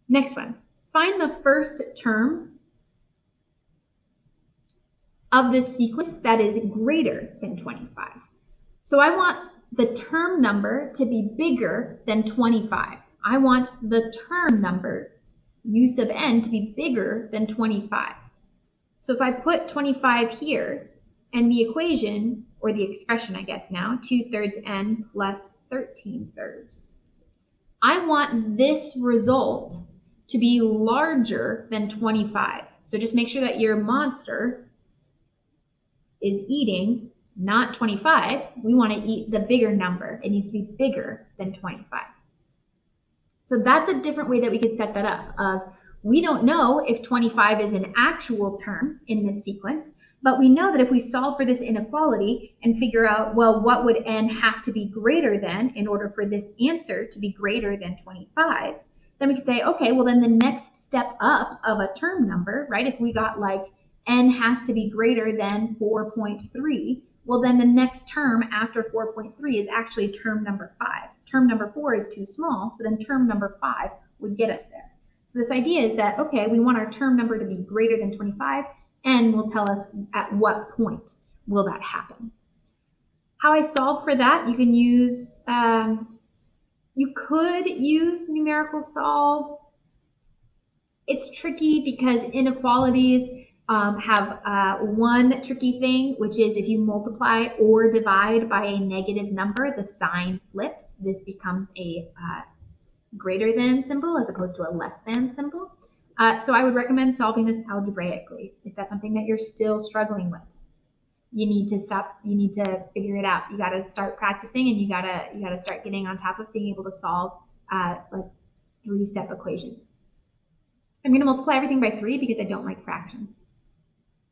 Next one, find the first term of this sequence that is greater than 25. So I want the term number to be bigger than 25. I want the term number, use of n, to be bigger than 25. So if I put 25 here, and the equation, or the expression I guess now, 2/3 n plus 13/3. I want this result to be larger than 25. So just make sure that your monster is eating not 25. We want to eat the bigger number. It needs to be bigger than 25. So that's a different way that we could set that up. We don't know if 25 is an actual term in this sequence, but we know that if we solve for this inequality and figure out, well, what would n have to be greater than in order for this answer to be greater than 25, then we could say, okay, well, then the next step up of a term number, right, if we got like n has to be greater than 4.3, well, then the next term after 4.3 is actually term number 5. Term number 4 is too small, so then term number 5 would get us there. So this idea is that, okay, we want our term number to be greater than 25, and will tell us at what point will that happen. How I solve for that, you can use, you could use numerical solve. It's tricky because inequalities have one tricky thing, which is if you multiply or divide by a negative number, the sign flips. This becomes a greater than symbol as opposed to a less than symbol. So I would recommend solving this algebraically if that's something that you're still struggling with. You need to stop. You need to figure it out. You got to start practicing, and you gotta start getting on top of being able to solve like 3-step equations. I'm going to multiply everything by 3 because I don't like fractions.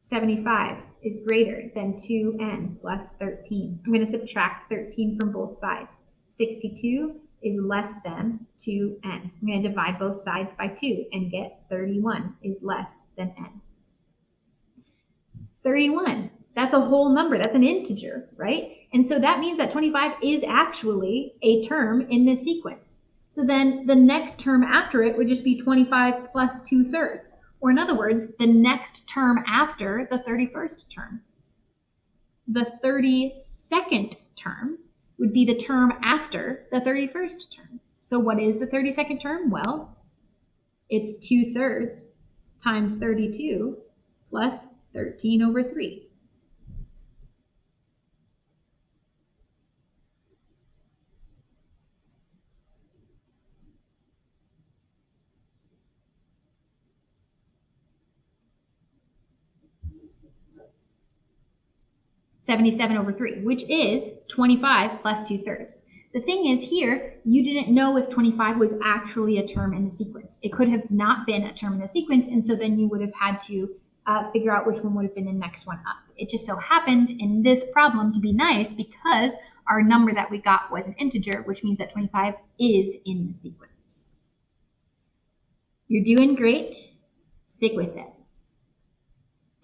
75 is greater than 2n plus 13. I'm going to subtract 13 from both sides. 62 is less than 2n. I'm going to divide both sides by 2 and get 31 is less than n. 31, that's a whole number. That's an integer, right? And so that means that 25 is actually a term in this sequence. So then the next term after it would just be 25 plus 2/3. Or in other words, the next term after the 31st term. The 32nd term would be the term after the 31st term. So what is the 32nd term? Well, it's 2/3 times 32 plus 13 over 3. $77 over 3, which is 25 plus 2/3. The thing is here, you didn't know if 25 was actually a term in the sequence. It could have not been a term in the sequence, and so then you would have had to figure out which one would have been the next one up. It just so happened in this problem to be nice because our number that we got was an integer, which means that 25 is in the sequence. You're doing great. Stick with it.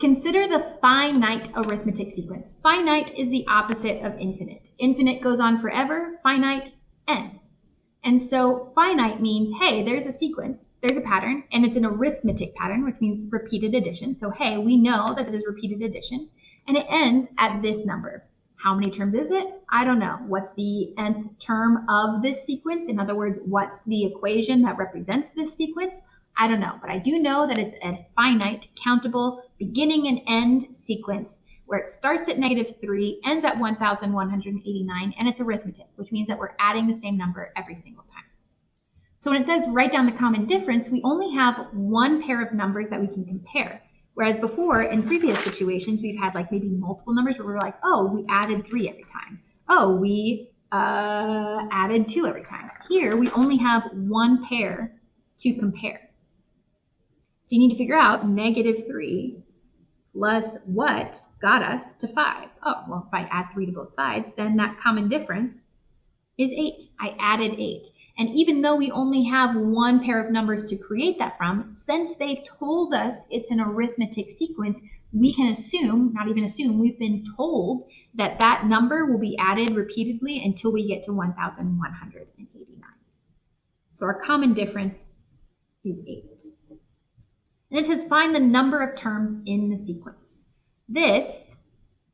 Consider the finite arithmetic sequence. Finite is the opposite of infinite. Infinite goes on forever, finite ends. And so finite means, hey, there's a sequence, there's a pattern, and it's an arithmetic pattern, which means repeated addition. So hey, we know that this is repeated addition, and it ends at this number. How many terms is it? I don't know. What's the nth term of this sequence? In other words, what's the equation that represents this sequence? I don't know, but I do know that it's a finite, countable, beginning and end sequence where it starts at -3, ends at 1,189, and it's arithmetic, which means that we're adding the same number every single time. So when it says write down the common difference, we only have one pair of numbers that we can compare. Whereas before, in previous situations, we've had like maybe multiple numbers where we're like, oh, we added 3 every time. Oh, we added 2 every time. Here, we only have one pair to compare. So you need to figure out -3 plus what got us to 5. Oh, well, if I add 3 to both sides, then that common difference is 8. I added 8. And even though we only have one pair of numbers to create that from, since they've told us it's an arithmetic sequence, we can assume, not even assume, we've been told that that number will be added repeatedly until we get to 1,189. So our common difference is 8. And it says find the number of terms in the sequence. This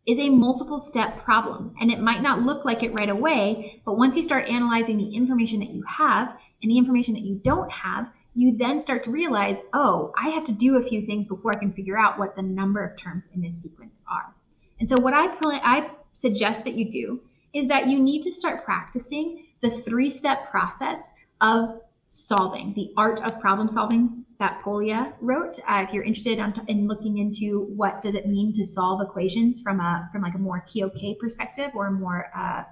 is a multiple step problem, and it might not look like it right away, but once you start analyzing the information that you have and the information that you don't have, you then start to realize, oh, I have to do a few things before I can figure out what the number of terms in this sequence are. And so what I suggest that you do is that you need to start practicing the 3-step process of solving, the art of problem solving that Polya wrote. If you're interested in looking into what does it mean to solve equations from like a more TOK perspective or a more a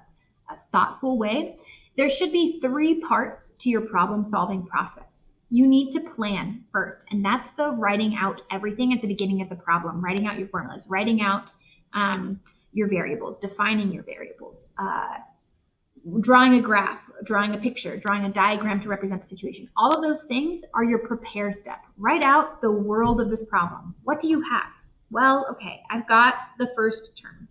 thoughtful way, there should be 3 parts to your problem solving process. You need to plan first, and that's the writing out everything at the beginning of the problem, writing out your formulas, writing out your variables, defining your variables, drawing a graph, drawing a picture, drawing a diagram to represent the situation. All of those things are your prepare step. Write out the world of this problem. What do you have? Well, okay, I've got the first term,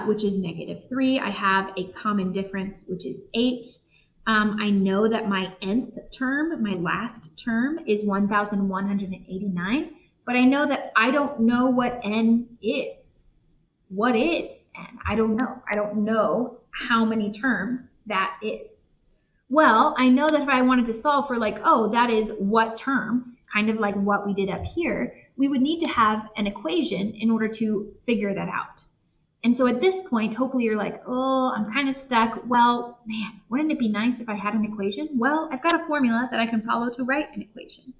which is -3. I have a common difference, which is 8. I know that my nth term, my last term, is 1,189, but I know that I don't know what n is. What is n? I don't know. I don't know how many terms that is. Well, I know that if I wanted to solve for like, oh, that is what term, kind of like what we did up here, we would need to have an equation in order to figure that out. And so at this point, hopefully you're like, oh, I'm kind of stuck. Well, man, wouldn't it be nice if I had an equation? Well, I've got a formula that I can follow to write an equation.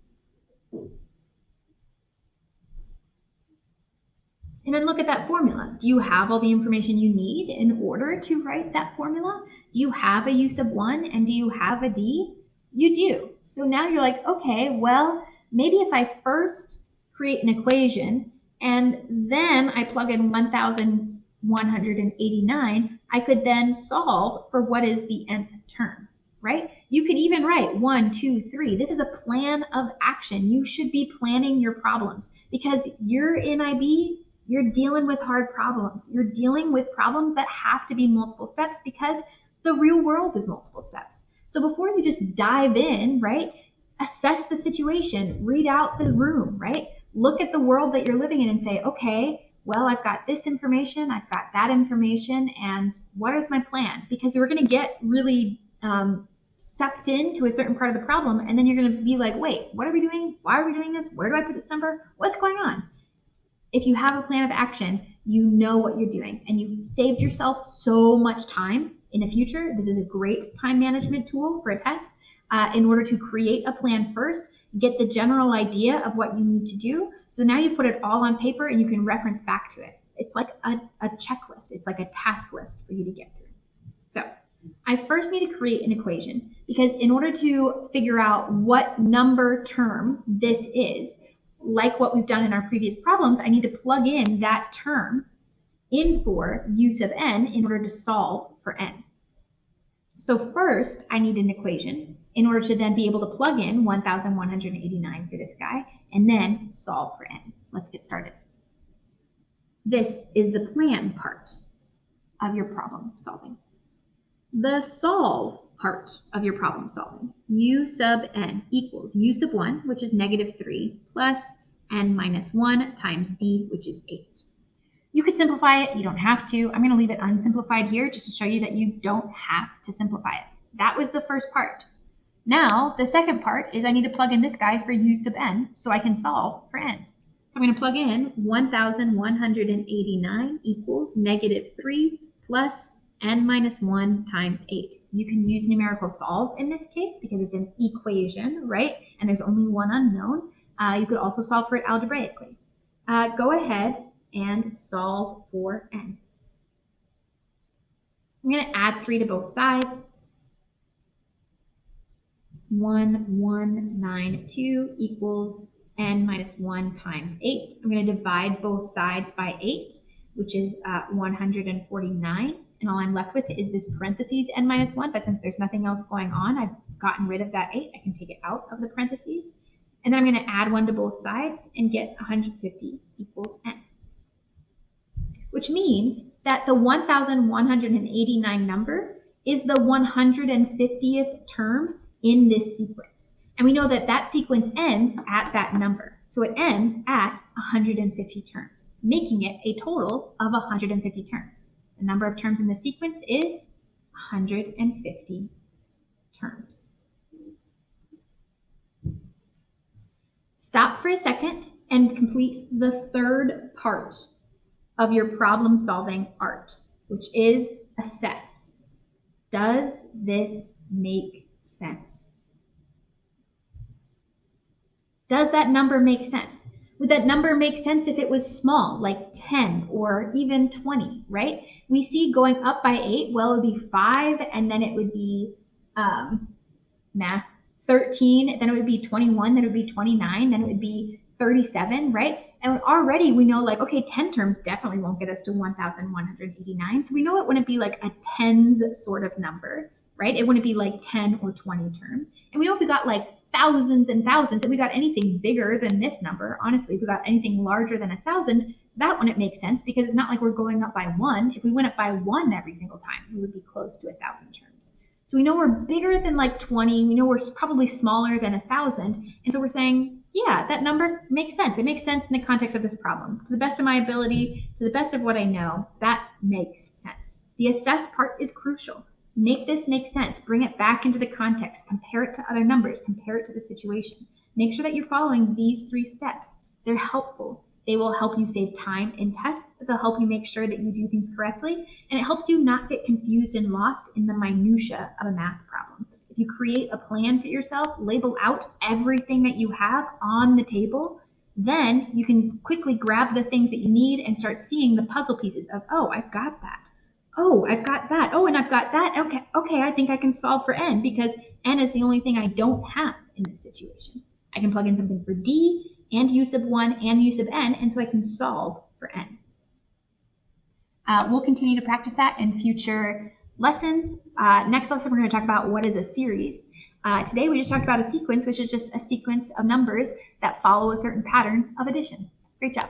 And then look at that formula. Do you have all the information you need in order to write that formula? Do you have a u sub 1 and do you have a d? You do. So now you're like, okay, well, maybe if I first create an equation and then I plug in 1,189, I could then solve for what is the nth term, right? You could even write 1, 2, 3. This is a plan of action. You should be planning your problems because you're in IB. You're dealing with hard problems. You're dealing with problems that have to be multiple steps because the real world is multiple steps. So before you just dive in, right, assess the situation, read out the room, right? Look at the world that you're living in and say, okay, well, I've got this information, I've got that information, and what is my plan? Because you're going to get really sucked into a certain part of the problem, and then you're going to be like, wait, what are we doing? Why are we doing this? Where do I put this number? What's going on? If you have a plan of action, you know what you're doing and you've saved yourself so much time in the future. This is a great time management tool for a test in order to create a plan first, get the general idea of what you need to do. So now you've put it all on paper and you can reference back to it. It's like a checklist. It's like a task list for you to get through. So I first need to create an equation because in order to figure out what number term this is, like what we've done in our previous problems, I need to plug in that term in for u sub n in order to solve for n. So first, I need an equation in order to then be able to plug in 1,189 for this guy and then solve for n. Let's get started. This is the plan part of your problem solving. The solve part of your problem solving. U sub n equals u sub 1, which is -3, plus n minus 1 times d, which is 8. You could simplify it. You don't have to. I'm going to leave it unsimplified here just to show you that you don't have to simplify it. That was the first part. Now, the second part is I need to plug in this guy for u sub n so I can solve for n. So I'm going to plug in 1,189 equals -3 plus n minus 1 times 8. You can use numerical solve in this case because it's an equation, right? And there's only one unknown. You could also solve for it algebraically. Go ahead and solve for n. I'm going to add 3 to both sides. 1,192 equals n minus 1 times 8. I'm going to divide both sides by 8, which is 149. And all I'm left with is this parentheses n minus 1. But since there's nothing else going on, I've gotten rid of that 8. I can take it out of the parentheses. And then I'm going to add 1 to both sides and get 150 equals n. Which means that the 1,189 number is the 150th term in this sequence. And we know that that sequence ends at that number. So it ends at 150 terms, making it a total of 150 terms. The number of terms in the sequence is 150 terms. Stop for a second and complete the third part of your problem-solving art, which is assess. Does this make sense? Does that number make sense? Would that number make sense if it was small, like 10 or even 20, right? We see going up by 8, well, it would be 5, and then it would be 13, then it would be 21, then it would be 29, then it would be 37, right? And already we know, like, okay, 10 terms definitely won't get us to 1,189. So we know it wouldn't be like a tens sort of number, right? It wouldn't be like 10 or 20 terms. And we know if we got like thousands and thousands, if we got anything bigger than this number, honestly, if we got anything larger than 1,000, that wouldn't make sense because it's not like we're going up by 1. If we went up by 1 every single time, we would be close to 1,000 terms. So we know we're bigger than like 20. We know we're probably smaller than 1,000. And so we're saying, yeah, that number makes sense. It makes sense in the context of this problem. To the best of my ability, to the best of what I know, that makes sense. The assess part is crucial. Make this make sense. Bring it back into the context. Compare it to other numbers. Compare it to the situation. Make sure that you're following these 3 steps. They're helpful. They will help you save time in tests. They'll help you make sure that you do things correctly. And it helps you not get confused and lost in the minutia of a math problem. If you create a plan for yourself, label out everything that you have on the table, then you can quickly grab the things that you need and start seeing the puzzle pieces of, oh, I've got that. Oh, I've got that. Oh, and I've got that. Okay, I think I can solve for n because n is the only thing I don't have in this situation. I can plug in something for d and u sub 1 and u sub n, and so I can solve for n. We'll continue to practice that in future lessons. Next lesson, we're going to talk about what is a series. Today, we just talked about a sequence, which is just a sequence of numbers that follow a certain pattern of addition. Great job.